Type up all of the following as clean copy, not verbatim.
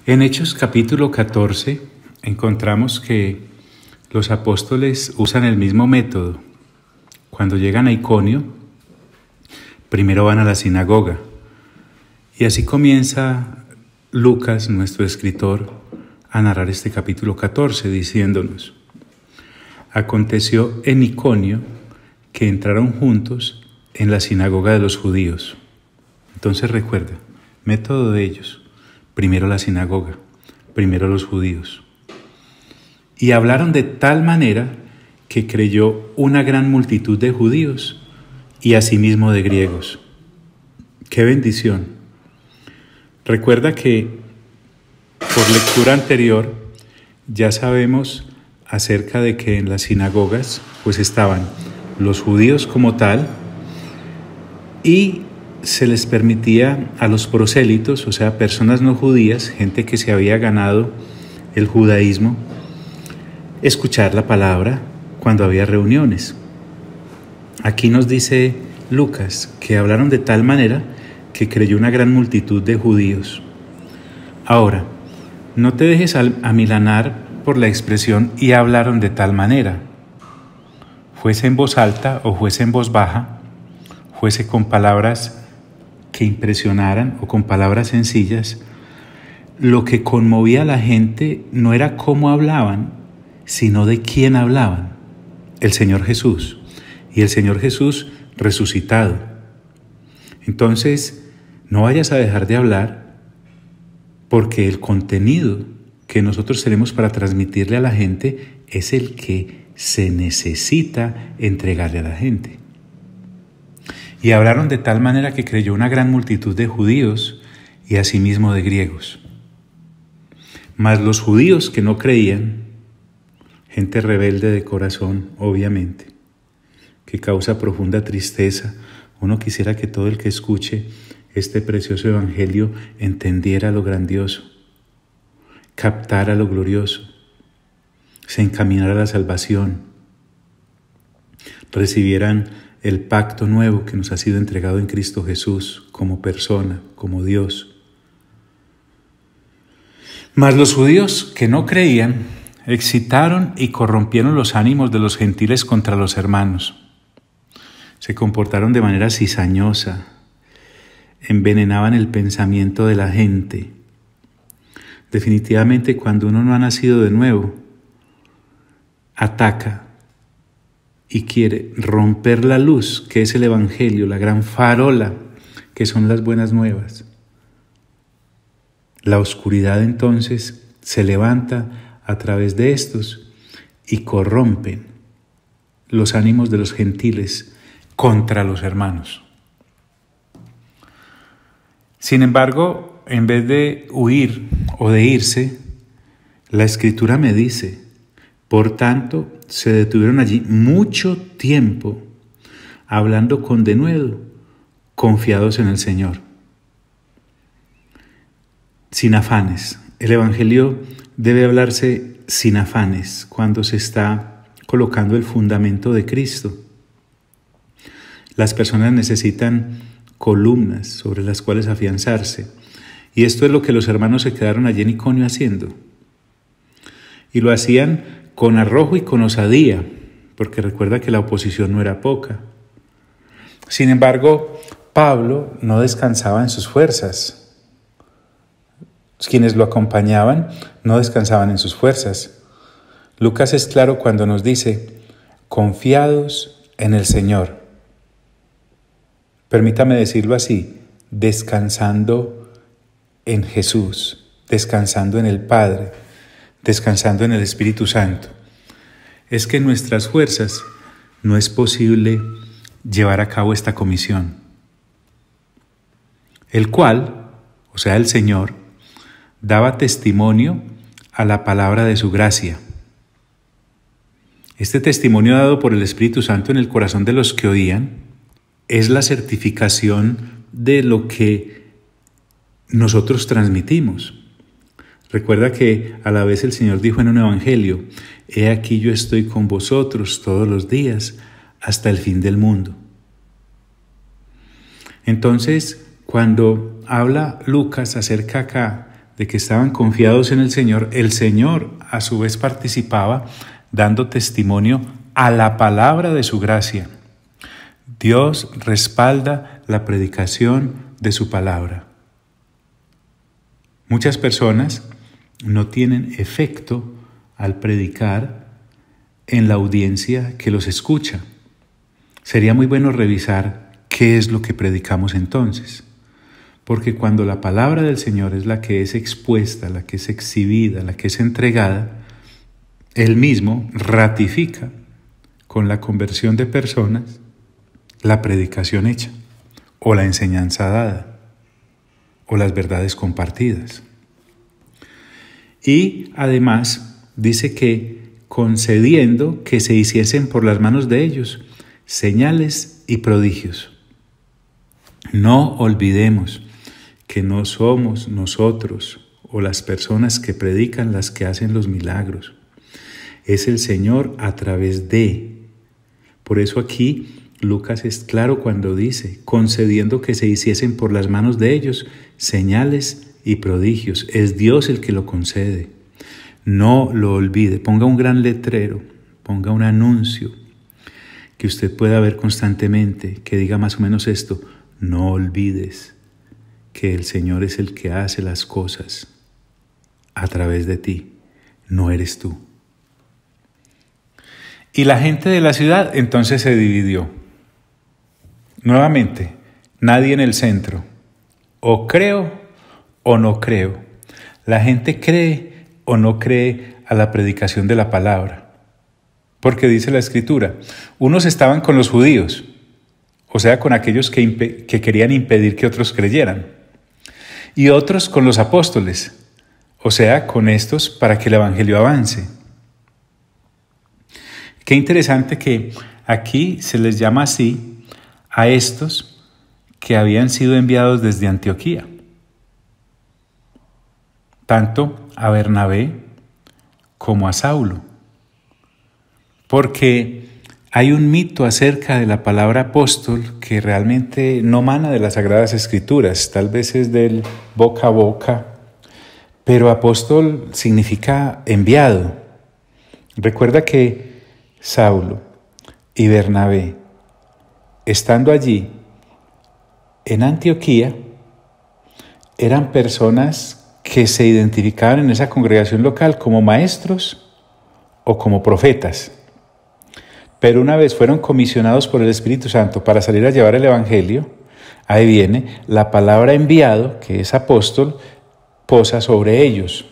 En Hechos capítulo 14 encontramos que los apóstoles usan el mismo método. Cuando llegan a Iconio, primero van a la sinagoga. Y así comienza Lucas, nuestro escritor, a narrar este capítulo 14, diciéndonos: aconteció en Iconio que entraron juntos en la sinagoga de los judíos. Entonces recuerda, método de ellos: primero la sinagoga, primero los judíos. Y hablaron de tal manera que creyó una gran multitud de judíos y asimismo de griegos. ¡Qué bendición! Recuerda que por lectura anterior ya sabemos acerca de que en las sinagogas pues estaban los judíos como tal, y se les permitía a los prosélitos, o sea, personas no judías, gente que se había ganado el judaísmo, escuchar la palabra cuando había reuniones. Aquí nos dice Lucas que hablaron de tal manera que creyó una gran multitud de judíos. Ahora, no te dejes amilanar por la expresión "y hablaron de tal manera". Fuese en voz alta o fuese en voz baja, fuese con palabras que impresionaran o con palabras sencillas, lo que conmovía a la gente no era cómo hablaban, sino de quién hablaban: el Señor Jesús, y el Señor Jesús resucitado. Entonces, no vayas a dejar de hablar, porque el contenido que nosotros tenemos para transmitirle a la gente es el que se necesita entregarle a la gente. Y hablaron de tal manera que creyó una gran multitud de judíos y asimismo de griegos. Mas los judíos que no creían, gente rebelde de corazón, obviamente, que causa profunda tristeza. Uno quisiera que todo el que escuche este precioso evangelio entendiera lo grandioso, captara lo glorioso, se encaminara a la salvación, recibieran el pacto nuevo que nos ha sido entregado en Cristo Jesús como persona, como Dios. Mas los judíos que no creían excitaron y corrompieron los ánimos de los gentiles contra los hermanos. Se comportaron de manera cizañosa, envenenaban el pensamiento de la gente. Definitivamente, cuando uno no ha nacido de nuevo, ataca y quiere romper la luz, que es el evangelio, la gran farola, que son las buenas nuevas. La oscuridad entonces se levanta a través de estos y corrompen los ánimos de los gentiles contra los hermanos. Sin embargo, en vez de huir o de irse, la Escritura me dice: por tanto, se detuvieron allí mucho tiempo, hablando con denuedo, confiados en el Señor. Sin afanes. El Evangelio debe hablarse sin afanes cuando se está colocando el fundamento de Cristo. Las personas necesitan columnas sobre las cuales afianzarse. Y esto es lo que los hermanos se quedaron allí en Iconio haciendo. Y lo hacían con arrojo y con osadía, porque recuerda que la oposición no era poca. Sin embargo, Pablo no descansaba en sus fuerzas. Quienes lo acompañaban no descansaban en sus fuerzas. Lucas es claro cuando nos dice: confiados en el Señor. Permítame decirlo así: descansando en Jesús, descansando en el Padre, descansando en el Espíritu Santo. Es que en nuestras fuerzas no es posible llevar a cabo esta comisión, el cual, o sea, el Señor, daba testimonio a la palabra de su gracia. Este testimonio dado por el Espíritu Santo en el corazón de los que oían es la certificación de lo que nosotros transmitimos. Recuerda que a la vez el Señor dijo en un evangelio: he aquí yo estoy con vosotros todos los días hasta el fin del mundo. Entonces, cuando habla Lucas acerca acá de que estaban confiados en el Señor a su vez participaba dando testimonio a la palabra de su gracia. Dios respalda la predicación de su palabra. Muchas personas no tienen efecto al predicar en la audiencia que los escucha. Sería muy bueno revisar qué es lo que predicamos entonces. Porque cuando la palabra del Señor es la que es expuesta, la que es exhibida, la que es entregada, Él mismo ratifica con la conversión de personas la predicación hecha, o la enseñanza dada, o las verdades compartidas. Y además dice que concediendo que se hiciesen por las manos de ellos señales y prodigios. No olvidemos que no somos nosotros o las personas que predican las que hacen los milagros. Es el Señor a través de. Por eso aquí Lucas es claro cuando dice, concediendo que se hiciesen por las manos de ellos señales y prodigios. Es Dios el que lo concede. No lo olvide. Ponga un gran letrero, ponga un anuncio que usted pueda ver constantemente, que diga más o menos esto: no olvides que el Señor es el que hace las cosas a través de ti, no eres tú. Y la gente de la ciudad entonces se dividió. Nuevamente, nadie en el centro. O creo o no creo. La gente cree o no cree a la predicación de la palabra. Porque dice la Escritura, unos estaban con los judíos, o sea, con aquellos que querían impedir que otros creyeran, y otros con los apóstoles, o sea, con estos para que el evangelio avance. Qué interesante que aquí se les llama así a estos que habían sido enviados desde Antioquía, tanto a Bernabé como a Saulo, porque hay un mito acerca de la palabra apóstol que realmente no mana de las Sagradas Escrituras, tal vez es del boca a boca, pero apóstol significa enviado. Recuerda que Saulo y Bernabé, estando allí en Antioquía, eran personas que se identificaban en esa congregación local como maestros o como profetas. Pero una vez fueron comisionados por el Espíritu Santo para salir a llevar el Evangelio, ahí viene la palabra enviado, que es apóstol, posa sobre ellos.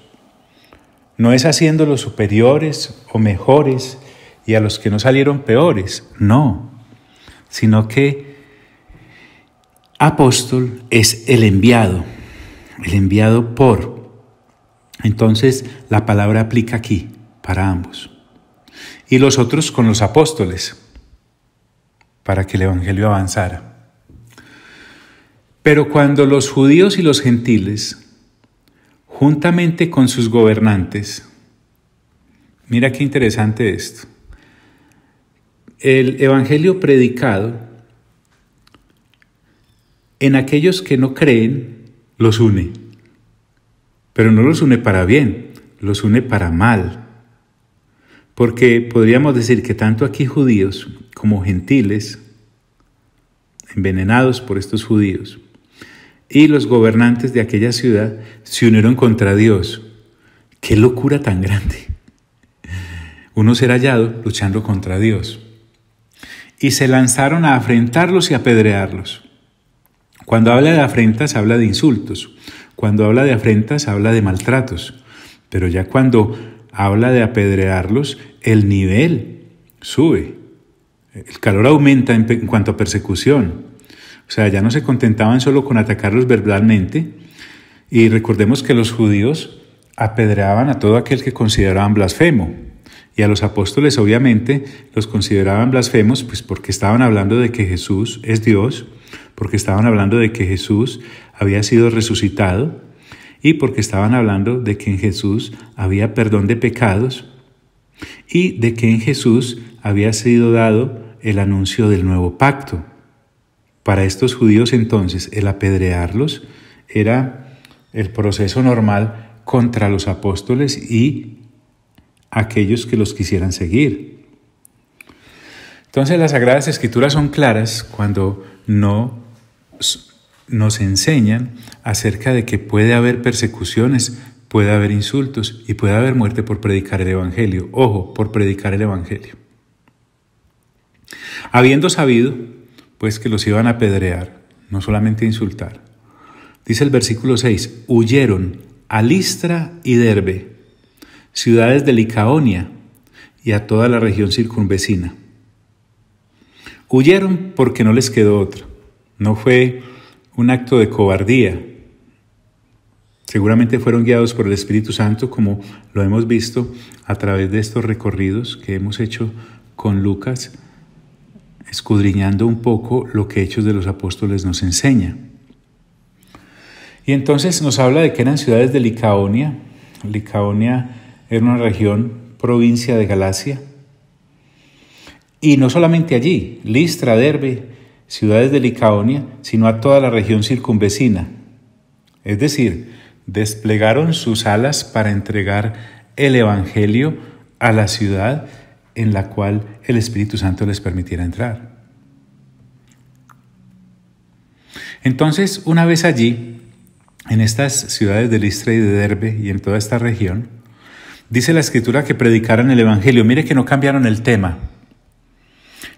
No es haciéndolos superiores o mejores y a los que no salieron peores, no, sino que apóstol es el enviado por. Entonces la palabra aplica aquí para ambos. Y los otros con los apóstoles, para que el evangelio avanzara. Pero cuando los judíos y los gentiles, juntamente con sus gobernantes, mira qué interesante esto, el evangelio predicado en aquellos que no creen, los une. Pero no los une para bien, los une para mal. Porque podríamos decir que tanto aquí judíos como gentiles, envenenados por estos judíos, y los gobernantes de aquella ciudad se unieron contra Dios. ¡Qué locura tan grande! Uno ser hallado luchando contra Dios. Y se lanzaron a afrentarlos y apedrearlos. Cuando habla de afrentas, habla de insultos. Cuando habla de afrentas, habla de maltratos. Pero ya cuando habla de apedrearlos, el nivel sube. El calor aumenta en cuanto a persecución. O sea, ya no se contentaban solo con atacarlos verbalmente. Y recordemos que los judíos apedreaban a todo aquel que consideraban blasfemo. Y a los apóstoles obviamente los consideraban blasfemos, pues porque estaban hablando de que Jesús es Dios, porque estaban hablando de que Jesús había sido resucitado y porque estaban hablando de que en Jesús había perdón de pecados y de que en Jesús había sido dado el anuncio del nuevo pacto. Para estos judíos entonces el apedrearlos era el proceso normal contra los apóstoles y aquellos que los quisieran seguir. Entonces las Sagradas Escrituras son claras cuando nos enseñan acerca de que puede haber persecuciones, puede haber insultos y puede haber muerte por predicar el Evangelio. Ojo, por predicar el Evangelio. Habiendo sabido, pues, que los iban a apedrear, no solamente a insultar. Dice el versículo 6, huyeron a Listra y Derbe, ciudades de Licaonia y a toda la región circunvecina. Huyeron porque no les quedó otra. No fue un acto de cobardía. Seguramente fueron guiados por el Espíritu Santo, como lo hemos visto a través de estos recorridos que hemos hecho con Lucas, escudriñando un poco lo que Hechos de los Apóstoles nos enseña. Y entonces nos habla de que eran ciudades de Licaonia. Licaonia era una región, provincia de Galacia. Y no solamente allí, Listra, Derbe, ciudades de Licaonia, sino a toda la región circunvecina. Es decir, desplegaron sus alas para entregar el Evangelio a la ciudad en la cual el Espíritu Santo les permitiera entrar. Entonces, una vez allí, en estas ciudades de Listra y de Derbe y en toda esta región, dice la Escritura que predicaron el Evangelio. Mire que no cambiaron el tema.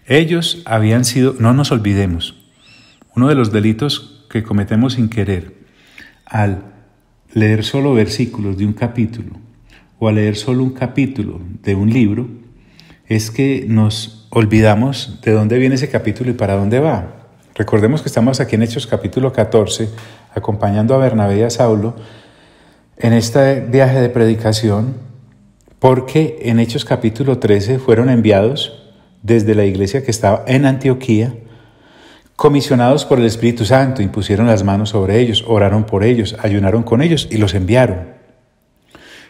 Ellos habían sido, no nos olvidemos, uno de los delitos que cometemos sin querer al leer solo versículos de un capítulo o al leer solo un capítulo de un libro es que nos olvidamos de dónde viene ese capítulo y para dónde va. Recordemos que estamos aquí en Hechos capítulo 14, acompañando a Bernabé y a Saulo en este viaje de predicación, porque en Hechos capítulo 13 fueron enviados desde la iglesia que estaba en Antioquía, comisionados por el Espíritu Santo, impusieron las manos sobre ellos, oraron por ellos, ayunaron con ellos y los enviaron.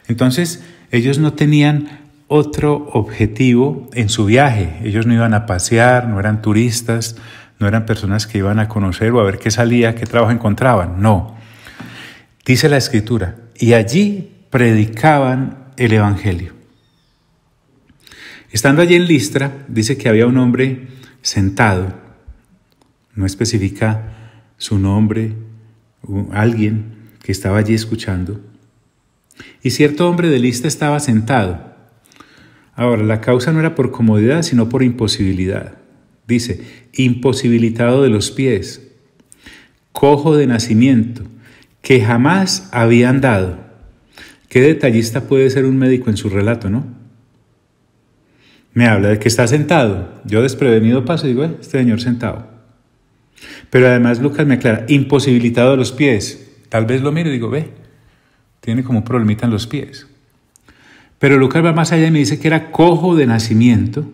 Entonces, ellos no tenían otro objetivo en su viaje. Ellos no iban a pasear, no eran turistas, no eran personas que iban a conocer o a ver qué salía, qué trabajo encontraban. No. Dice la Escritura, y allí predicaban el Evangelio. Estando allí en Listra, dice que había un hombre sentado, no especifica su nombre, alguien que estaba allí escuchando, y cierto hombre de Listra estaba sentado. Ahora, la causa no era por comodidad, sino por imposibilidad. Dice, imposibilitado de los pies, cojo de nacimiento, que jamás había andado. Qué detallista puede ser un médico en su relato, ¿no? Me habla de que está sentado. Yo desprevenido paso y digo, este señor sentado. Pero además Lucas me aclara, imposibilitado de los pies. Tal vez lo miro y digo, ve, tiene como un problemita en los pies. Pero Lucas va más allá y me dice que era cojo de nacimiento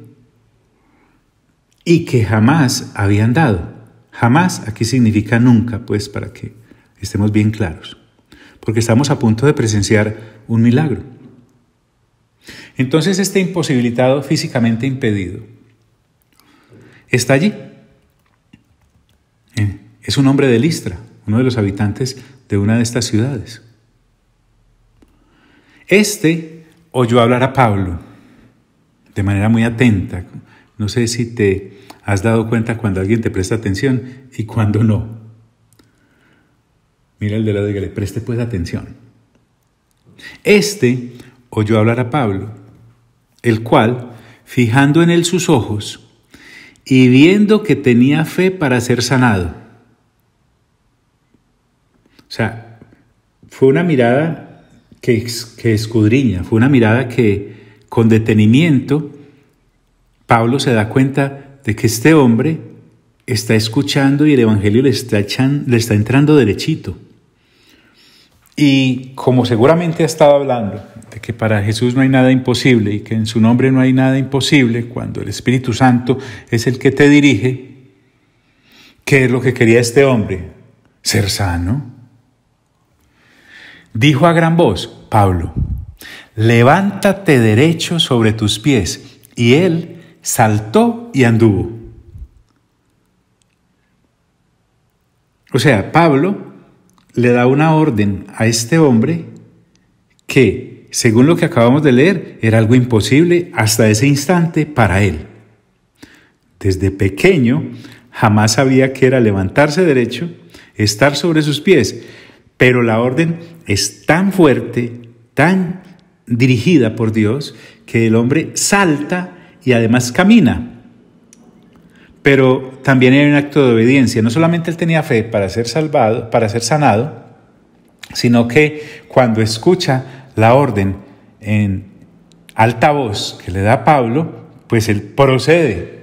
y que jamás había andado. Jamás aquí significa nunca, pues para que estemos bien claros. Porque estamos a punto de presenciar un milagro. Entonces este imposibilitado, físicamente impedido, está allí. Es un hombre de Listra, uno de los habitantes de una de estas ciudades. Este oyó hablar a Pablo de manera muy atenta. No sé si te has dado cuenta cuando alguien te presta atención y cuando no. Mira el de lado y dígale, preste pues atención. Este oyó hablar a Pablo, el cual, fijando en él sus ojos y viendo que tenía fe para ser sanado. O sea, fue una mirada que escudriña, fue una mirada que con detenimiento Pablo se da cuenta de que este hombre está escuchando y el Evangelio le está entrando derechito. Y como seguramente ha estado hablando de que para Jesús no hay nada imposible y que en su nombre no hay nada imposible, cuando el Espíritu Santo es el que te dirige, ¿qué es lo que quería este hombre? Ser sano. Dijo a gran voz, Pablo, levántate derecho sobre tus pies. Y él saltó y anduvo. O sea, Pablo, le da una orden a este hombre que, según lo que acabamos de leer, era algo imposible hasta ese instante para él. Desde pequeño jamás sabía que era levantarse derecho, estar sobre sus pies, pero la orden es tan fuerte, tan dirigida por Dios, que el hombre salta y además camina. Pero también hay un acto de obediencia. No solamente él tenía fe para ser salvado, para ser sanado, sino que cuando escucha la orden en alta voz que le da Pablo, pues él procede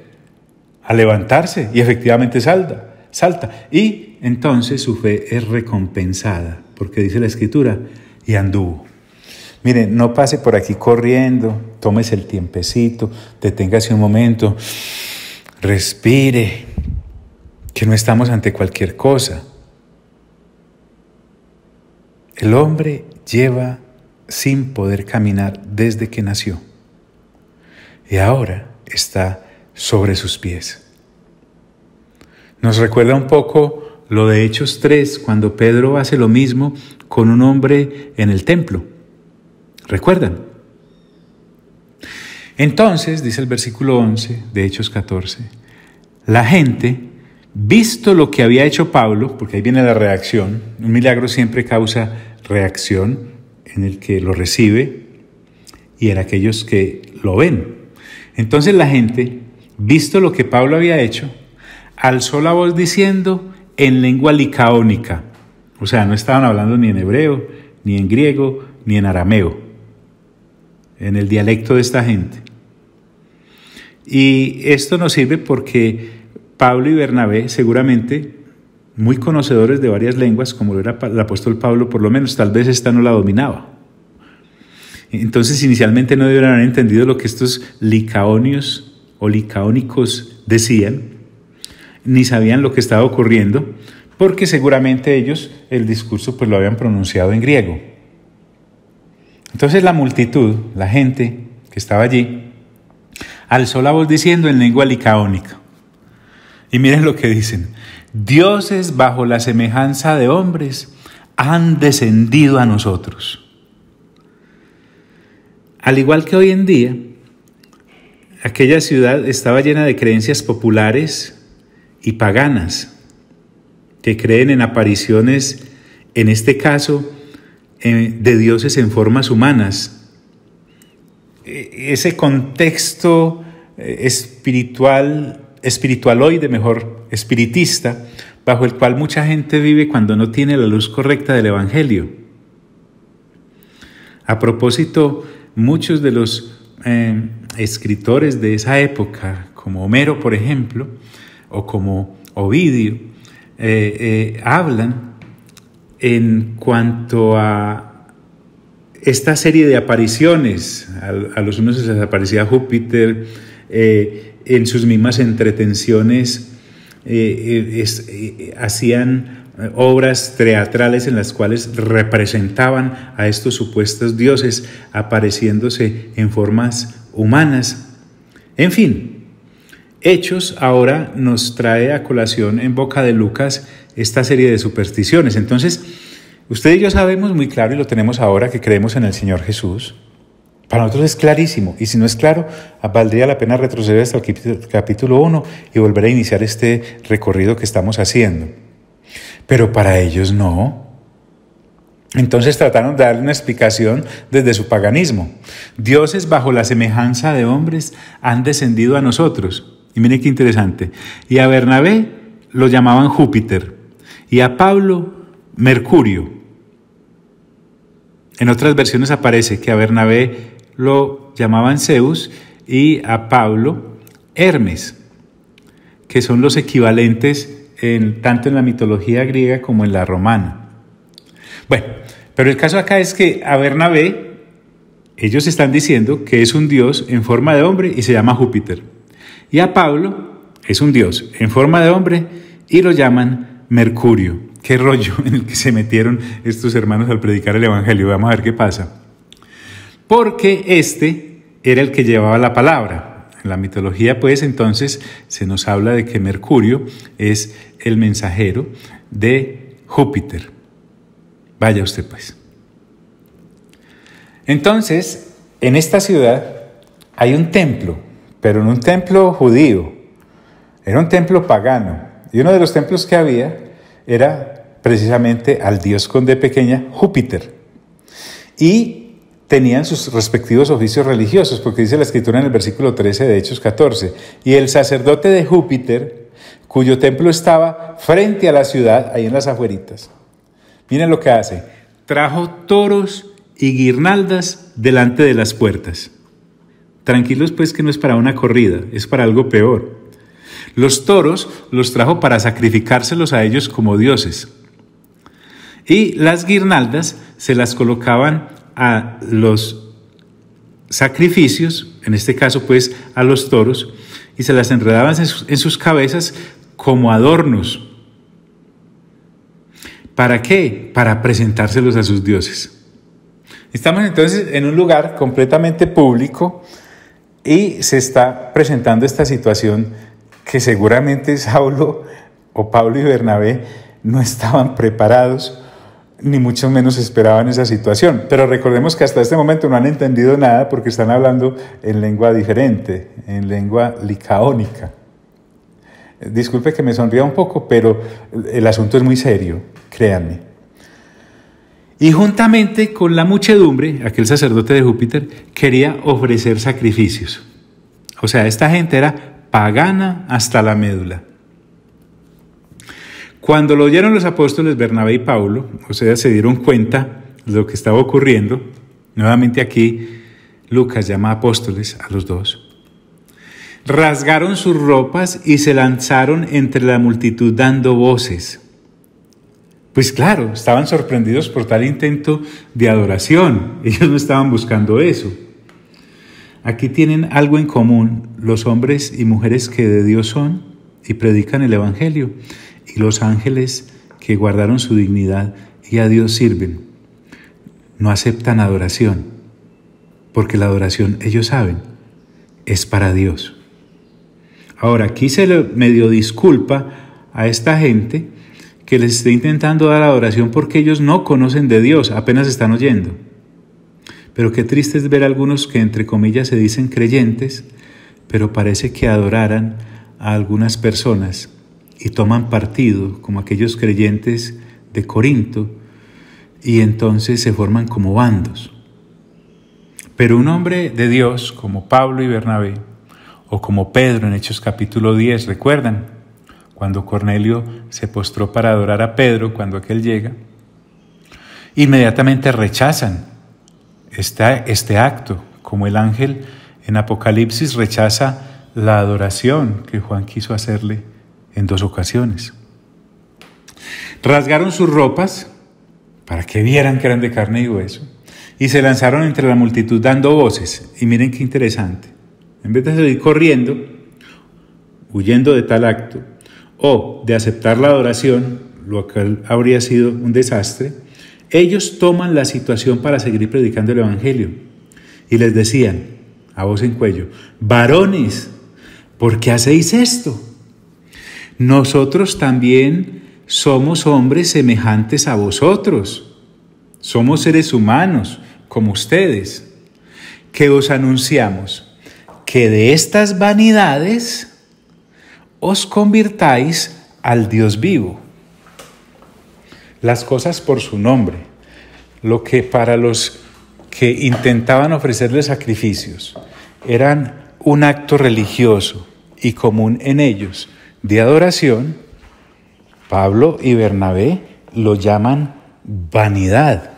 a levantarse y efectivamente salta. Y entonces su fe es recompensada, porque dice la Escritura, y anduvo. Miren, no pase por aquí corriendo, tómese el tiempecito, deténgase un momento, respire, que no estamos ante cualquier cosa. El hombre lleva sin poder caminar desde que nació y ahora está sobre sus pies. Nos recuerda un poco lo de Hechos 3, cuando Pedro hace lo mismo con un hombre en el templo. ¿Recuerdan? Entonces, dice el versículo 11 de Hechos 14, la gente, visto lo que había hecho Pablo, porque ahí viene la reacción, un milagro siempre causa reacción en el que lo recibe y en aquellos que lo ven. Entonces la gente, visto lo que Pablo había hecho, alzó la voz diciendo en lengua licaónica. O sea, no estaban hablando ni en hebreo, ni en griego, ni en arameo, en el dialecto de esta gente. Y esto nos sirve porque Pablo y Bernabé, seguramente muy conocedores de varias lenguas, como lo era el apóstol Pablo, por lo menos tal vez esta no la dominaba. Entonces inicialmente no debieron haber entendido lo que estos licaonios o licaónicos decían, ni sabían lo que estaba ocurriendo, porque seguramente ellos el discurso pues lo habían pronunciado en griego. Entonces la multitud, la gente que estaba allí, alzó la voz diciendo en lengua licaónica. Y miren lo que dicen: dioses bajo la semejanza de hombres han descendido a nosotros. Al igual que hoy en día, aquella ciudad estaba llena de creencias populares y paganas que creen en apariciones, en este caso, de dioses en formas humanas. Ese contexto espiritualoide, espiritista, bajo el cual mucha gente vive cuando no tiene la luz correcta del Evangelio. A propósito, muchos de los escritores de esa época, como Homero, por ejemplo, o como Ovidio, hablan en cuanto a esta serie de apariciones. A los unos se les aparecía Júpiter, en sus mismas entretenciones hacían obras teatrales en las cuales representaban a estos supuestos dioses apareciéndose en formas humanas. En fin, Hechos ahora nos trae a colación en boca de Lucas esta serie de supersticiones. Entonces, usted y yo sabemos muy claro, y lo tenemos ahora, que creemos en el Señor Jesús. Para nosotros es clarísimo, y si no es claro, valdría la pena retroceder hasta el capítulo 1 y volver a iniciar este recorrido que estamos haciendo. Pero para ellos no. Entonces trataron de darle una explicación desde su paganismo. Dioses bajo la semejanza de hombres han descendido a nosotros. Y miren qué interesante. Y a Bernabé lo llamaban Júpiter, y a Pablo Mercurio. En otras versiones aparece que a Bernabé lo llamaban Zeus y a Pablo Hermes, que son los equivalentes tanto en la mitología griega como en la romana. Bueno, pero el caso acá es que a Bernabé ellos están diciendo que es un dios en forma de hombre y se llama Júpiter. Y a Pablo es un dios en forma de hombre y lo llaman Mercurio. Qué rollo en el que se metieron estos hermanos al predicar el Evangelio. Vamos a ver qué pasa. Porque este era el que llevaba la palabra. En la mitología, pues, entonces se nos habla de que Mercurio es el mensajero de Júpiter. Vaya usted pues. Entonces, en esta ciudad hay un templo, pero no un templo judío, era un templo pagano. Y uno de los templos que había era precisamente al dios con D pequeña, Júpiter. Y tenían sus respectivos oficios religiosos, porque dice la escritura en el versículo 13 de Hechos 14, y el sacerdote de Júpiter, cuyo templo estaba frente a la ciudad, ahí en las afueritas. Miren lo que hace, trajo toros y guirnaldas delante de las puertas. Tranquilos pues que no es para una corrida, es para algo peor. Los toros los trajo para sacrificárselos a ellos como dioses. Y las guirnaldas se las colocaban a los sacrificios, en este caso pues a los toros, y se las enredaban en sus cabezas como adornos. ¿Para qué? Para presentárselos a sus dioses. Estamos entonces en un lugar completamente público y se está presentando esta situación que seguramente Saulo o Pablo y Bernabé no estaban preparados, ni mucho menos esperaban esa situación. Pero recordemos que hasta este momento no han entendido nada porque están hablando en lengua diferente, en lengua licaónica. Disculpe que me sonría un poco, pero el asunto es muy serio, créanme. Y juntamente con la muchedumbre, aquel sacerdote de Júpiter quería ofrecer sacrificios. O sea, esta gente era pagana hasta la médula. Cuando lo oyeron los apóstoles Bernabé y Pablo, o sea, se dieron cuenta de lo que estaba ocurriendo, nuevamente aquí Lucas llama apóstoles a los dos, rasgaron sus ropas y se lanzaron entre la multitud dando voces. Pues claro, estaban sorprendidos por tal intento de adoración. Ellos no estaban buscando eso. Aquí tienen algo en común los hombres y mujeres que de Dios son y predican el Evangelio, y los ángeles que guardaron su dignidad y a Dios sirven. No aceptan adoración, porque la adoración, ellos saben, es para Dios. Ahora, aquí se le medio disculpa a esta gente que les esté intentando dar adoración porque ellos no conocen de Dios, apenas están oyendo. Pero qué triste es ver a algunos que entre comillas se dicen creyentes, pero parece que adoraran a algunas personas y toman partido, como aquellos creyentes de Corinto, y entonces se forman como bandos. Pero un hombre de Dios como Pablo y Bernabé, o como Pedro en Hechos capítulo 10, ¿recuerdan? Cuando Cornelio se postró para adorar a Pedro, cuando aquel llega, inmediatamente rechazan este acto, como el ángel en Apocalipsis rechaza la adoración que Juan quiso hacerle en 2 ocasiones. Rasgaron sus ropas para que vieran que eran de carne y hueso y se lanzaron entre la multitud dando voces. Y miren qué interesante. En vez de salir corriendo, huyendo de tal acto, o de aceptar la adoración, lo que habría sido un desastre, ellos toman la situación para seguir predicando el Evangelio. Y les decían, a voz en cuello, varones, ¿por qué hacéis esto? Nosotros también somos hombres semejantes a vosotros. Somos seres humanos, como ustedes, que os anunciamos que de estas vanidades os convirtáis al Dios vivo. Las cosas por su nombre. Lo que para los que intentaban ofrecerle sacrificios eran un acto religioso y común en ellos de adoración, Pablo y Bernabé lo llaman vanidad.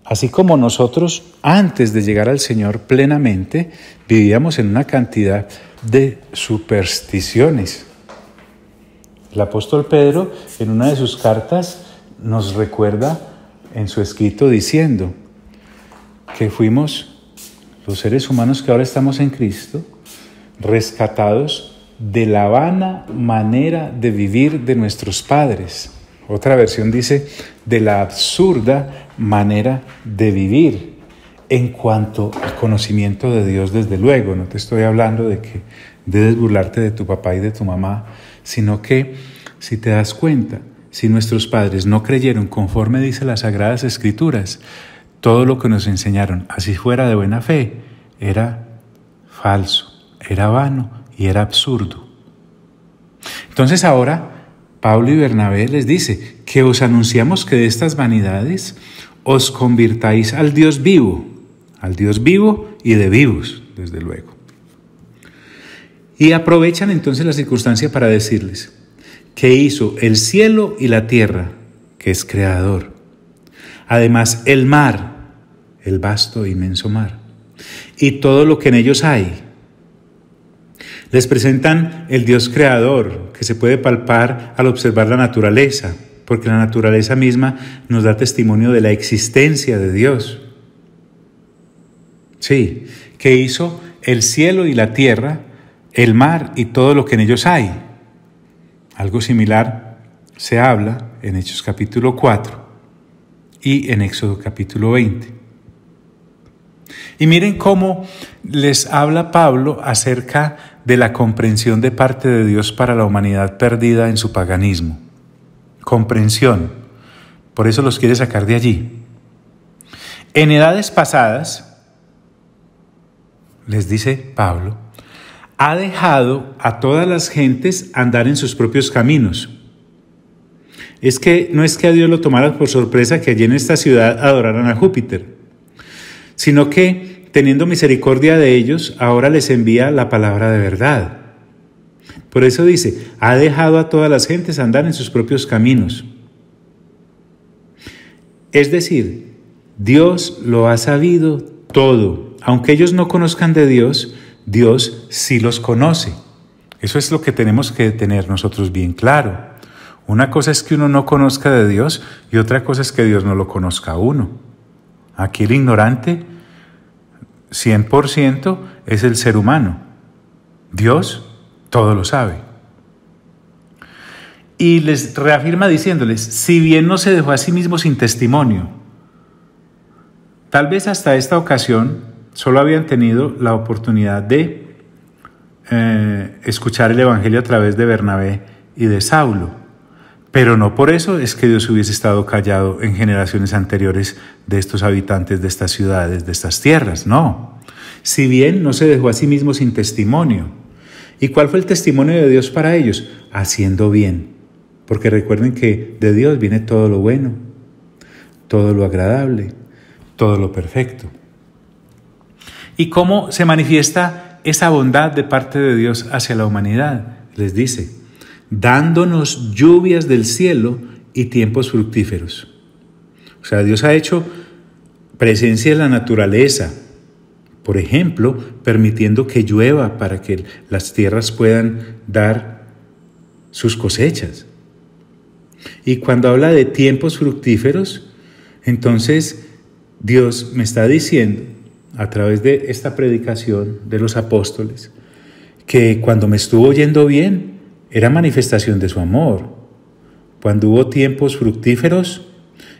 Así como nosotros, antes de llegar al Señor plenamente, vivíamos en una cantidad de supersticiones. El apóstol Pedro, en una de sus cartas, nos recuerda en su escrito diciendo que fuimos los seres humanos que ahora estamos en Cristo, rescatados de la vana manera de vivir de nuestros padres. Otra versión dice, de la absurda manera de vivir en cuanto al conocimiento de Dios, desde luego. No te estoy hablando de que debes burlarte de tu papá y de tu mamá, sino que, si te das cuenta, si nuestros padres no creyeron conforme dice las Sagradas Escrituras, todo lo que nos enseñaron, así fuera de buena fe, era falso, era vano y era absurdo. Entonces ahora Pablo y Bernabé les dice que os anunciamos que de estas vanidades os convirtáis al Dios vivo y de vivos, desde luego. Y aprovechan entonces la circunstancia para decirles que hizo el cielo y la tierra, que es creador. Además el mar, el vasto e inmenso mar, y todo lo que en ellos hay. Les presentan el Dios creador, que se puede palpar al observar la naturaleza, porque la naturaleza misma nos da testimonio de la existencia de Dios. Sí, que hizo el cielo y la tierra, el mar y todo lo que en ellos hay. Algo similar se habla en Hechos capítulo 4 y en Éxodo capítulo 20. Y miren cómo les habla Pablo acerca de la comprensión de parte de Dios para la humanidad perdida en su paganismo. Comprensión. Por eso los quiere sacar de allí. En edades pasadas, les dice Pablo, ha dejado a todas las gentes andar en sus propios caminos. No es que a Dios lo tomara por sorpresa que allí en esta ciudad adoraran a Júpiter, sino que, teniendo misericordia de ellos, ahora les envía la palabra de verdad. Por eso dice, ha dejado a todas las gentes andar en sus propios caminos. Es decir, Dios lo ha sabido todo. Aunque ellos no conozcan de Dios, Dios sí los conoce. Eso es lo que tenemos que tener nosotros bien claro. Una cosa es que uno no conozca de Dios y otra cosa es que Dios no lo conozca a uno. Aquí el ignorante 100% es el ser humano. Dios todo lo sabe. Y les reafirma diciéndoles, si bien no se dejó a sí mismo sin testimonio, tal vez hasta esta ocasión solo habían tenido la oportunidad de escuchar el Evangelio a través de Bernabé y de Saulo. Pero no por eso es que Dios hubiese estado callado en generaciones anteriores de estos habitantes de estas ciudades, de estas tierras, no. Si bien no se dejó a sí mismo sin testimonio. ¿Y cuál fue el testimonio de Dios para ellos? Haciendo bien. Porque recuerden que de Dios viene todo lo bueno, todo lo agradable, todo lo perfecto. ¿Y cómo se manifiesta esa bondad de parte de Dios hacia la humanidad? Les dice, dándonos lluvias del cielo y tiempos fructíferos. O sea, Dios ha hecho presencia en la naturaleza, por ejemplo, permitiendo que llueva para que las tierras puedan dar sus cosechas. Y cuando habla de tiempos fructíferos, entonces Dios me está diciendo, a través de esta predicación de los apóstoles, que cuando me estuvo yendo bien, era manifestación de su amor. Cuando hubo tiempos fructíferos,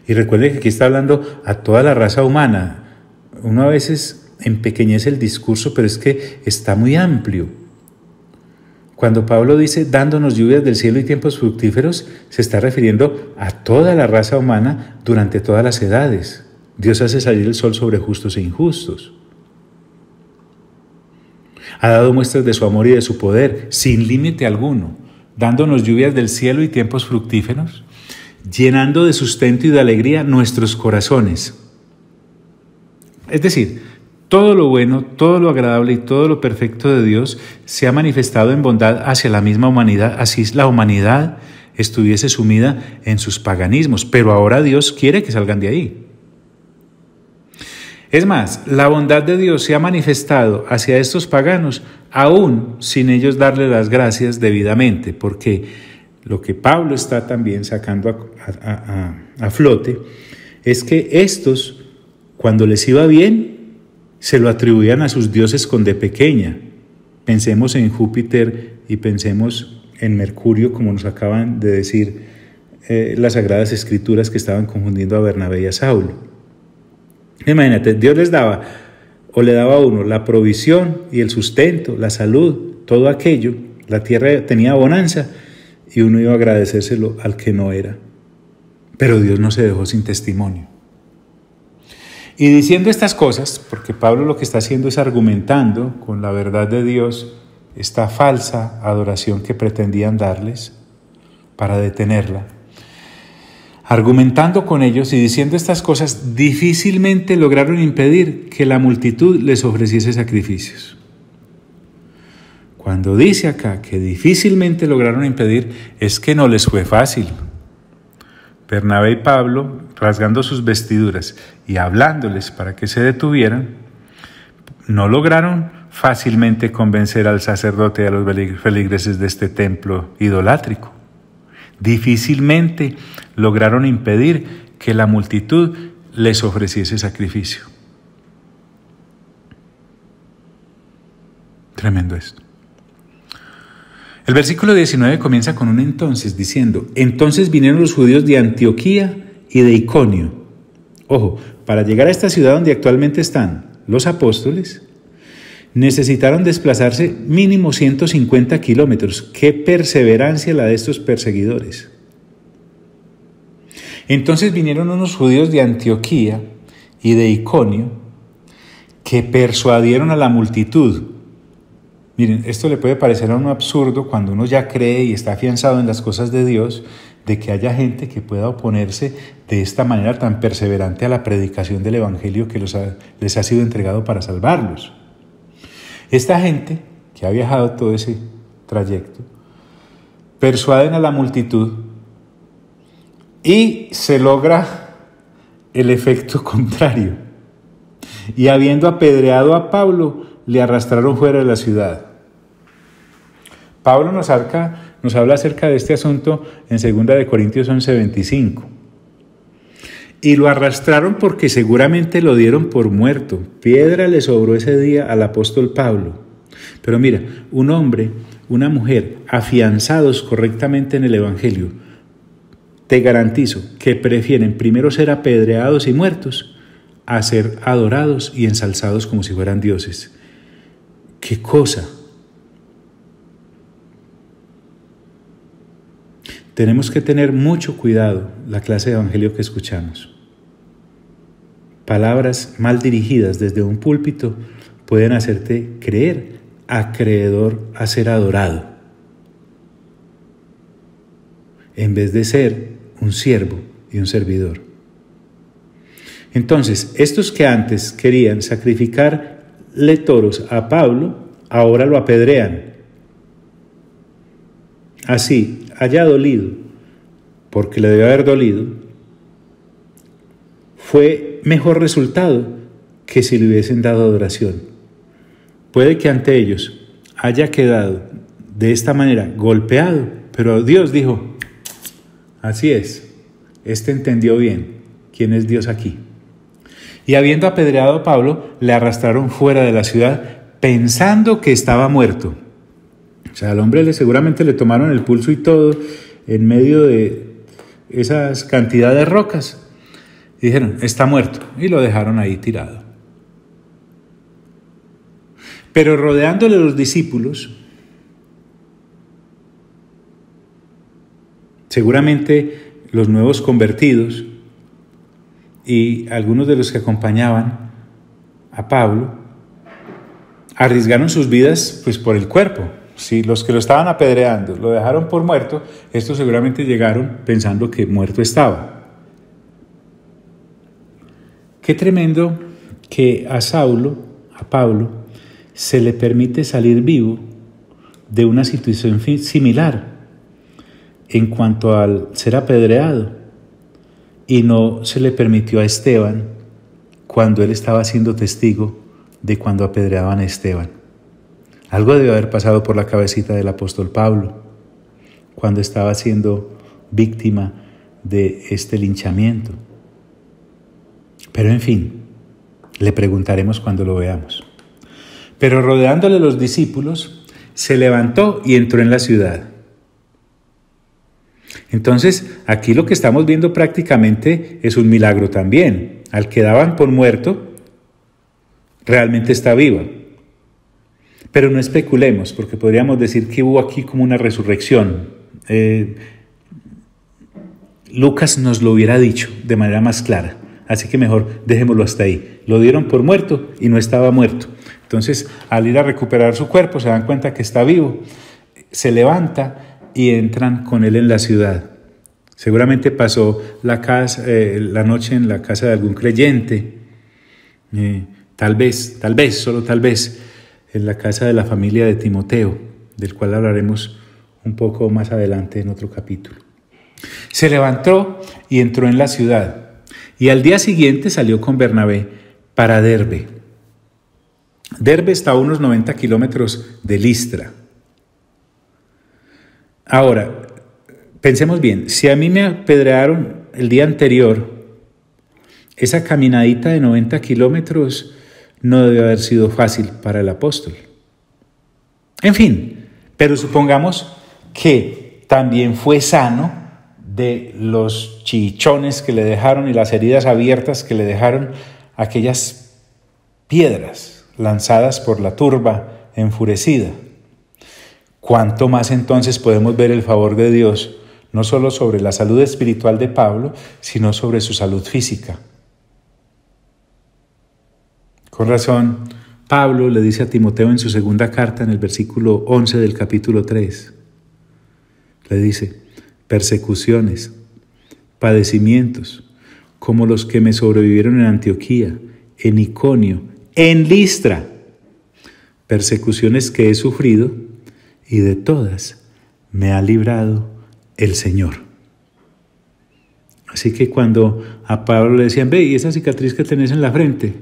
y recuerden que aquí está hablando a toda la raza humana. Uno a veces empequeñece el discurso, pero es que está muy amplio. Cuando Pablo dice, dándonos lluvias del cielo y tiempos fructíferos, se está refiriendo a toda la raza humana durante todas las edades. Dios hace salir el sol sobre justos e injustos. Ha dado muestras de su amor y de su poder, sin límite alguno, dándonos lluvias del cielo y tiempos fructíferos, llenando de sustento y de alegría nuestros corazones. Es decir, todo lo bueno, todo lo agradable y todo lo perfecto de Dios se ha manifestado en bondad hacia la misma humanidad, así la humanidad estuviese sumida en sus paganismos, pero ahora Dios quiere que salgan de ahí. Es más, la bondad de Dios se ha manifestado hacia estos paganos, aún sin ellos darle las gracias debidamente, porque lo que Pablo está también sacando a flote es que estos, cuando les iba bien, se lo atribuían a sus dioses con D pequeña. Pensemos en Júpiter y pensemos en Mercurio, como nos acaban de decir las Sagradas Escrituras que estaban confundiendo a Bernabé y a Saulo. Imagínate, Dios les daba o le daba a uno la provisión y el sustento, la salud, todo aquello, la tierra tenía bonanza y uno iba a agradecérselo al que no era. Pero Dios no se dejó sin testimonio. Y diciendo estas cosas, porque Pablo lo que está haciendo es argumentando con la verdad de Dios esta falsa adoración que pretendían darles para detenerla. Argumentando con ellos y diciendo estas cosas, difícilmente lograron impedir que la multitud les ofreciese sacrificios. Cuando dice acá que difícilmente lograron impedir, es que no les fue fácil. Bernabé y Pablo, rasgando sus vestiduras y hablándoles para que se detuvieran, no lograron fácilmente convencer al sacerdote y a los feligreses de este templo idolátrico. Difícilmente lograron impedir que la multitud les ofreciese sacrificio. Tremendo esto. El versículo 19 comienza con un entonces, diciendo: entonces vinieron los judíos de Antioquía y de Iconio. Ojo, para llegar a esta ciudad donde actualmente están los apóstoles, necesitaron desplazarse mínimo 150 kilómetros. ¡Qué perseverancia la de estos perseguidores! Entonces vinieron unos judíos de Antioquía y de Iconio que persuadieron a la multitud. Miren, esto le puede parecer a uno absurdo cuando uno ya cree y está afianzado en las cosas de Dios, de que haya gente que pueda oponerse de esta manera tan perseverante a la predicación del Evangelio que les ha sido entregado para salvarlos. Esta gente que ha viajado todo ese trayecto, persuaden a la multitud y se logra el efecto contrario. Y habiendo apedreado a Pablo, le arrastraron fuera de la ciudad. Pablo nos habla acerca de este asunto en 2 Corintios 11:25. Y lo arrastraron porque seguramente lo dieron por muerto. Piedra le sobró ese día al apóstol Pablo. Pero mira, un hombre, una mujer, afianzados correctamente en el Evangelio, te garantizo que prefieren primero ser apedreados y muertos a ser adorados y ensalzados como si fueran dioses. ¡Qué cosa! Tenemos que tener mucho cuidado la clase de evangelio que escuchamos. Palabras mal dirigidas desde un púlpito pueden hacerte creer acreedor a ser adorado, en vez de ser un siervo y un servidor. Entonces, estos que antes querían sacrificarle toros a Pablo, ahora lo apedrean. Así haya dolido, porque le debe haber dolido, fue mejor resultado que si le hubiesen dado adoración. Puede que ante ellos haya quedado de esta manera golpeado, pero Dios dijo: así es, este entendió bien quién es Dios aquí. Y habiendo apedreado a Pablo, le arrastraron fuera de la ciudad pensando que estaba muerto. O sea, al hombre seguramente le tomaron el pulso y todo en medio de esas cantidades de rocas. Y dijeron: está muerto. Y lo dejaron ahí tirado. Pero rodeándole los discípulos, seguramente los nuevos convertidos y algunos de los que acompañaban a Pablo arriesgaron sus vidas pues por el cuerpo. Si los que lo estaban apedreando lo dejaron por muerto, estos seguramente llegaron pensando que muerto estaba. Qué tremendo que a Pablo, se le permite salir vivo de una situación similar en cuanto al ser apedreado, y no se le permitió a Esteban cuando él estaba siendo testigo de cuando apedreaban a Esteban. Algo debe haber pasado por la cabecita del apóstol Pablo cuando estaba siendo víctima de este linchamiento. Pero en fin, le preguntaremos cuando lo veamos. Pero rodeándole los discípulos, se levantó y entró en la ciudad. Entonces, aquí lo que estamos viendo prácticamente es un milagro también. Al que daban por muerto, realmente está vivo. Pero no especulemos, porque podríamos decir que hubo aquí como una resurrección Lucas nos lo hubiera dicho de manera más clara. Así que mejor dejémoslo hasta ahí. Lo dieron por muerto y no estaba muerto. Entonces, al ir a recuperar su cuerpo, se dan cuenta que está vivo. Se levanta y entran con él en la ciudad. Seguramente pasó la noche en la casa de algún creyente. Tal vez, solo tal vez, en la casa de la familia de Timoteo, del cual hablaremos un poco más adelante en otro capítulo. Se levantó y entró en la ciudad, y al día siguiente salió con Bernabé para Derbe. Derbe está a unos 90 kilómetros de Listra. Ahora, pensemos bien, si a mí me apedrearon el día anterior, esa caminadita de 90 kilómetros no debe haber sido fácil para el apóstol. En fin, pero supongamos que también fue sano de los chichones que le dejaron y las heridas abiertas que le dejaron aquellas piedras lanzadas por la turba enfurecida. ¿Cuánto más entonces podemos ver el favor de Dios, no solo sobre la salud espiritual de Pablo, sino sobre su salud física? Con razón, Pablo le dice a Timoteo en su segunda carta, en el versículo 11 del capítulo 3, le dice: persecuciones, padecimientos, como los que me sobrevivieron en Antioquía, en Iconio, en Listra, persecuciones que he sufrido, y de todas me ha librado el Señor. Así que cuando a Pablo le decían: ve, y esa cicatriz que tenés en la frente,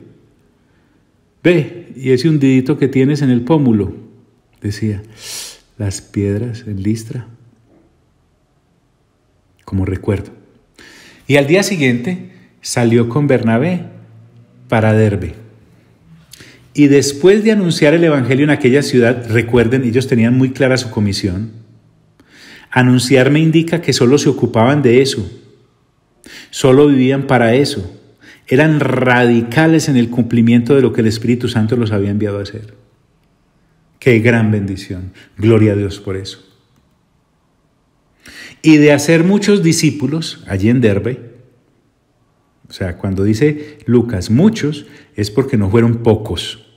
ve, y ese hundidito que tienes en el pómulo, decía: las piedras en Listra, como recuerdo. Y al día siguiente salió con Bernabé para Derbe. Y después de anunciar el evangelio en aquella ciudad, recuerden, ellos tenían muy clara su comisión. Anunciar me indica que solo se ocupaban de eso, solo vivían para eso. Eran radicales en el cumplimiento de lo que el Espíritu Santo los había enviado a hacer. ¡Qué gran bendición! Gloria a Dios por eso. Y de hacer muchos discípulos allí en Derbe, o sea, cuando dice Lucas muchos, es porque no fueron pocos.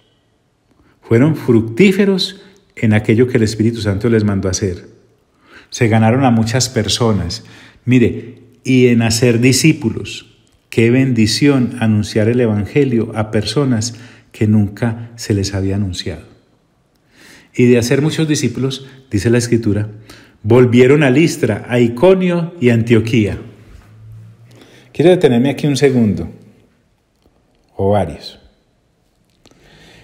Fueron fructíferos en aquello que el Espíritu Santo les mandó a hacer. Se ganaron a muchas personas. Mire, y en hacer discípulos. Qué bendición anunciar el evangelio a personas que nunca se les había anunciado. Y de hacer muchos discípulos, dice la Escritura, volvieron a Listra, a Iconio y a Antioquía. Quiero detenerme aquí un segundo, o varios.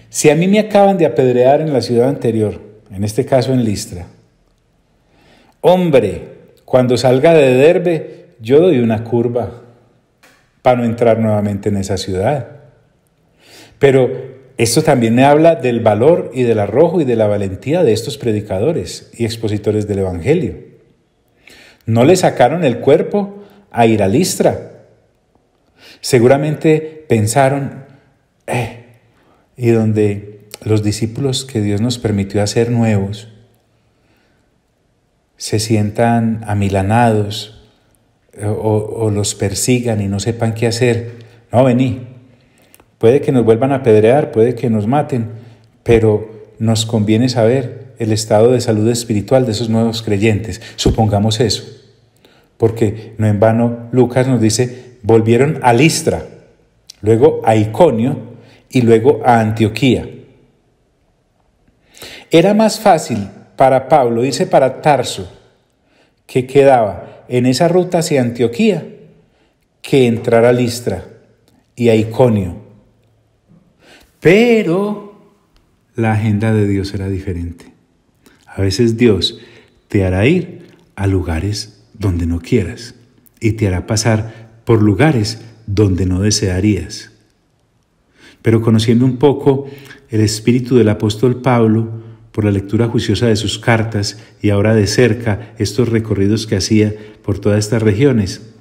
Si a mí me acaban de apedrear en la ciudad anterior, en este caso en Listra, hombre, cuando salga de Derbe, yo doy una curva para no entrar nuevamente en esa ciudad. Pero esto también me habla del valor y del arrojo y de la valentía de estos predicadores y expositores del evangelio. No le sacaron el cuerpo a ir a Listra. Seguramente pensaron, y donde los discípulos que Dios nos permitió hacer nuevos se sientan amilanados o los persigan y no sepan qué hacer. No, vení. Puede que nos vuelvan a apedrear, puede que nos maten, pero nos conviene saber el estado de salud espiritual de esos nuevos creyentes. Supongamos eso, porque no en vano Lucas nos dice, volvieron a Listra, luego a Iconio y luego a Antioquía. Era más fácil para Pablo irse para Tarso, que quedaba en esa ruta hacia Antioquía, que entrar a Listra y a Iconio. Pero la agenda de Dios era diferente. A veces Dios te hará ir a lugares donde no quieras y te hará pasar por lugares donde no desearías. Pero conociendo un poco el espíritu del apóstol Pablo, por la lectura juiciosa de sus cartas y ahora de cerca estos recorridos que hacía por todas estas regiones,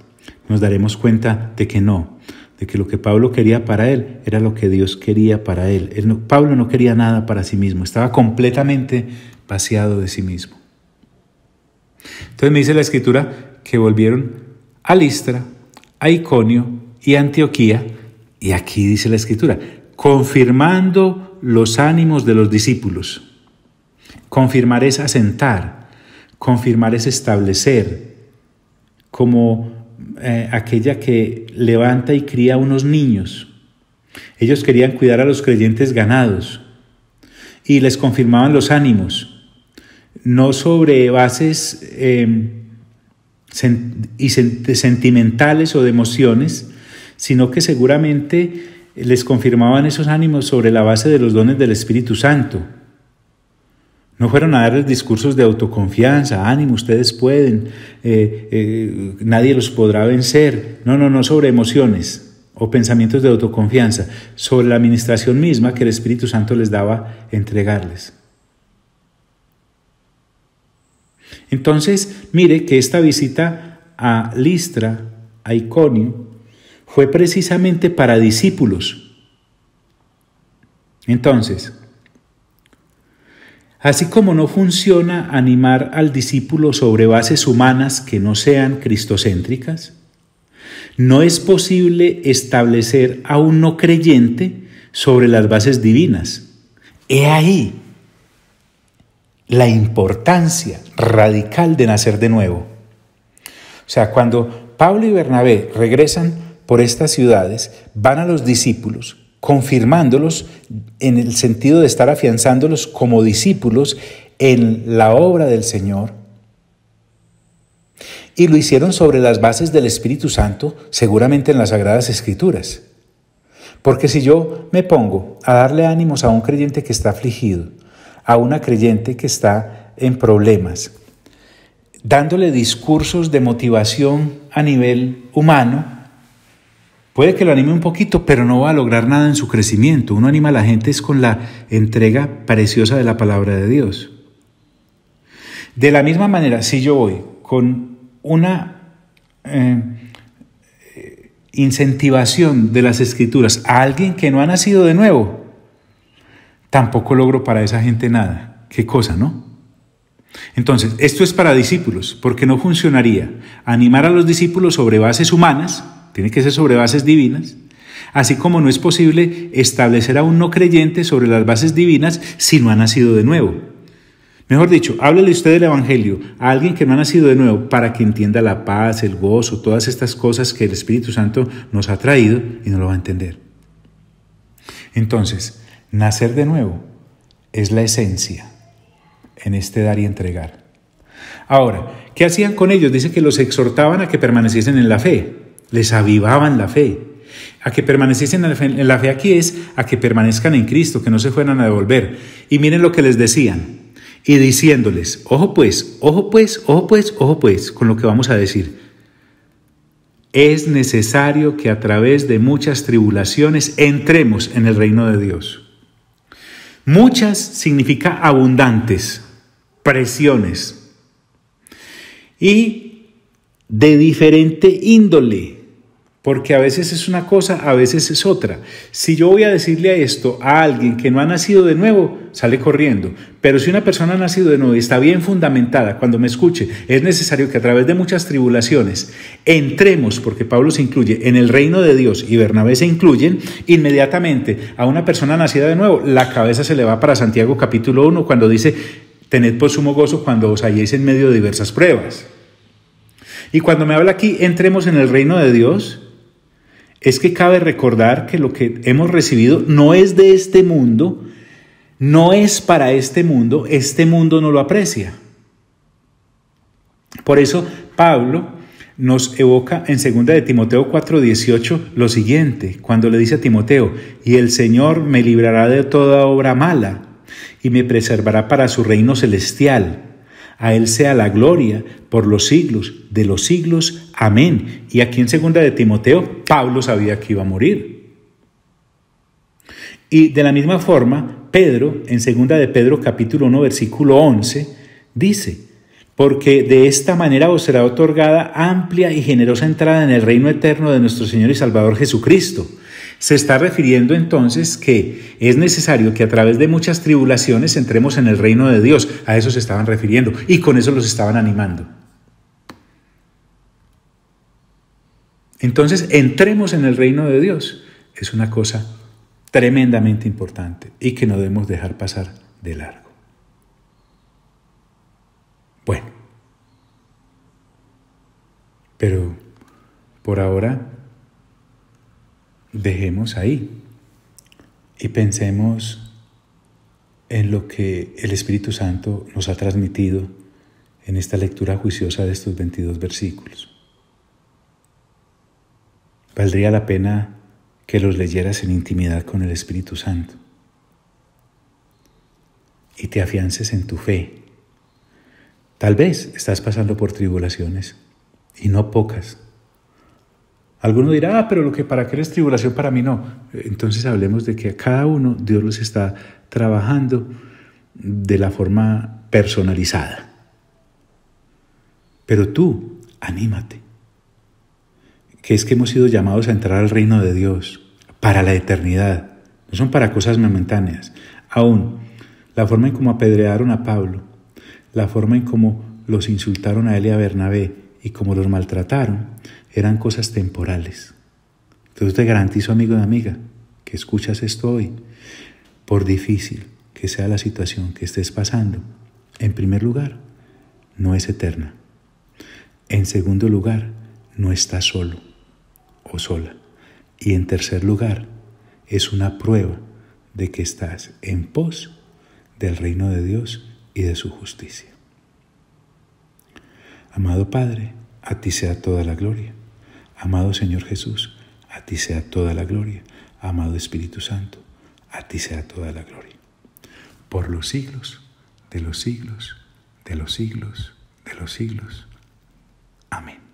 nos daremos cuenta de que no, de que lo que Pablo quería para él era lo que Dios quería para él. Pablo no quería nada para sí mismo, estaba completamente vaciado de sí mismo. Entonces me dice la Escritura que volvieron a Listra, a Iconio y a Antioquía, y aquí dice la Escritura, confirmando los ánimos de los discípulos. Confirmar es asentar, confirmar es establecer, como aquella que levanta y cría a unos niños. Ellos querían cuidar a los creyentes ganados y les confirmaban los ánimos, no sobre bases sentimentales o de emociones, sino que seguramente les confirmaban esos ánimos sobre la base de los dones del Espíritu Santo. No fueron a darles discursos de autoconfianza, ánimo, ustedes pueden, nadie los podrá vencer. No, sobre emociones o pensamientos de autoconfianza, sobre la administración misma que el Espíritu Santo les daba entregarles. Entonces, mire que esta visita a Listra, a Iconio, fue precisamente para discípulos. Entonces, así como no funciona animar al discípulo sobre bases humanas que no sean cristocéntricas, no es posible establecer a un no creyente sobre las bases divinas. He ahí la importancia radical de nacer de nuevo. O sea, cuando Pablo y Bernabé regresan por estas ciudades, van a los discípulos, confirmándolos en el sentido de estar afianzándolos como discípulos en la obra del Señor. Y lo hicieron sobre las bases del Espíritu Santo, seguramente en las Sagradas Escrituras. Porque si yo me pongo a darle ánimos a un creyente que está afligido, a una creyente que está en problemas, dándole discursos de motivación a nivel humano, puede que lo anime un poquito, pero no va a lograr nada en su crecimiento. Uno anima a la gente es con la entrega preciosa de la palabra de Dios. De la misma manera, si yo voy con una incentivación de las Escrituras a alguien que no ha nacido de nuevo, tampoco logro para esa gente nada. ¿Qué cosa, no? Entonces, esto es para discípulos, porque no funcionaría animar a los discípulos sobre bases humanas, tiene que ser sobre bases divinas, así como no es posible establecer a un no creyente sobre las bases divinas si no ha nacido de nuevo. Mejor dicho, háblele usted del Evangelio a alguien que no ha nacido de nuevo para que entienda la paz, el gozo, todas estas cosas que el Espíritu Santo nos ha traído y no lo va a entender. Entonces, nacer de nuevo es la esencia en este dar y entregar. Ahora, ¿qué hacían con ellos? Dice que los exhortaban a que permaneciesen en la fe, les avivaban la fe. A que permaneciesen en la fe aquí es a que permanezcan en Cristo, que no se fueran a devolver. Y miren lo que les decían. Y diciéndoles, ojo pues, con lo que vamos a decir. Es necesario que a través de muchas tribulaciones entremos en el reino de Dios. Muchas significa abundantes, presiones. Y de diferente índole. Porque a veces es una cosa, a veces es otra. Si yo voy a decirle esto a alguien que no ha nacido de nuevo, sale corriendo. Pero si una persona ha nacido de nuevo y está bien fundamentada, cuando me escuche, es necesario que a través de muchas tribulaciones entremos, porque Pablo se incluye en el reino de Dios y Bernabé se incluyen, inmediatamente a una persona nacida de nuevo, la cabeza se le va para Santiago capítulo 1 cuando dice, tened por sumo gozo cuando os halléis en medio de diversas pruebas. Y cuando me habla aquí, entremos en el reino de Dios, es que cabe recordar que lo que hemos recibido no es de este mundo, no es para este mundo no lo aprecia. Por eso Pablo nos evoca en 2 de Timoteo 4:18 lo siguiente, cuando le dice a Timoteo, y el Señor me librará de toda obra mala y me preservará para su reino celestial. A Él sea la gloria por los siglos de los siglos. Amén. Y aquí en 2 de Timoteo, Pablo sabía que iba a morir. Y de la misma forma, Pedro, en 2 de Pedro capítulo 1, versículo 11, dice, porque de esta manera os será otorgada amplia y generosa entrada en el reino eterno de nuestro Señor y Salvador Jesucristo. Se está refiriendo entonces que es necesario que a través de muchas tribulaciones entremos en el reino de Dios. A eso se estaban refiriendo y con eso los estaban animando. Entonces, entremos en el reino de Dios. Es una cosa tremendamente importante y que no debemos dejar pasar de largo. Bueno, pero por ahora dejemos ahí y pensemos en lo que el Espíritu Santo nos ha transmitido en esta lectura juiciosa de estos 22 versículos. Valdría la pena que los leyeras en intimidad con el Espíritu Santo y te afiances en tu fe. Tal vez estás pasando por tribulaciones y no pocas. Alguno dirá, pero ¿para qué es tribulación? Para mí no. Entonces hablemos de que a cada uno Dios los está trabajando de la forma personalizada. Pero tú, anímate. Que es que hemos sido llamados a entrar al reino de Dios para la eternidad. No son para cosas momentáneas. Aún, la forma en cómo apedrearon a Pablo, la forma en cómo los insultaron a él y a Bernabé y cómo los maltrataron, eran cosas temporales. Entonces te garantizo, amigo y amiga, que escuchas esto hoy, por difícil que sea la situación que estés pasando, en primer lugar, no es eterna. En segundo lugar, no estás solo o sola. Y en tercer lugar, es una prueba de que estás en pos del reino de Dios y de su justicia. Amado Padre, a ti sea toda la gloria. Amado Señor Jesús, a ti sea toda la gloria. Amado Espíritu Santo, a ti sea toda la gloria. Por los siglos de los siglos, de los siglos, de los siglos. Amén.